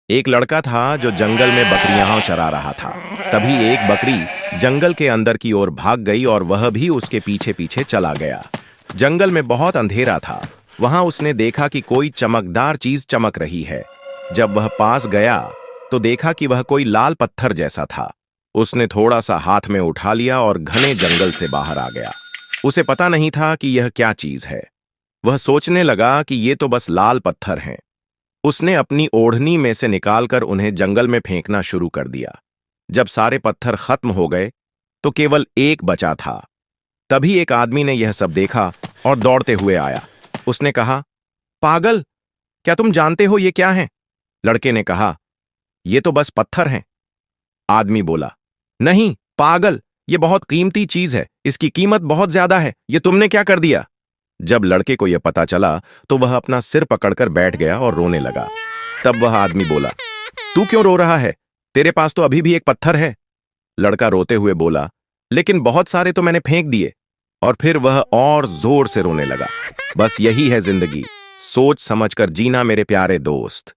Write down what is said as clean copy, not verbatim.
एक लड़का था जो जंगल में बकरियां चरा रहा था। तभी एक बकरी जंगल के अंदर की ओर भाग गई और वह भी उसके पीछे पीछे चला गया। जंगल में बहुत अंधेरा था। वहां उसने देखा कि कोई चमकदार चीज चमक रही है। जब वह पास गया तो देखा कि वह कोई लाल पत्थर जैसा था। उसने थोड़ा सा हाथ में उठा लिया और घने जंगल से बाहर आ गया। उसे पता नहीं था कि यह क्या चीज है। वह सोचने लगा कि ये तो बस लाल पत्थर हैं। उसने अपनी ओढ़नी में से निकालकर उन्हें जंगल में फेंकना शुरू कर दिया। जब सारे पत्थर खत्म हो गए तो केवल एक बचा था। तभी एक आदमी ने यह सब देखा और दौड़ते हुए आया। उसने कहा, पागल, क्या तुम जानते हो ये क्या है? लड़के ने कहा, ये तो बस पत्थर हैं। आदमी बोला, नहीं पागल, ये बहुत कीमती चीज है, इसकी कीमत बहुत ज्यादा है, ये तुमने क्या कर दिया? जब लड़के को यह पता चला तो वह अपना सिर पकड़कर बैठ गया और रोने लगा। तब वह आदमी बोला, तू क्यों रो रहा है? तेरे पास तो अभी भी एक पत्थर है। लड़का रोते हुए बोला, लेकिन बहुत सारे तो मैंने फेंक दिए। और फिर वह और जोर से रोने लगा। बस यही है जिंदगी, सोच समझकर जीना मेरे प्यारे दोस्त।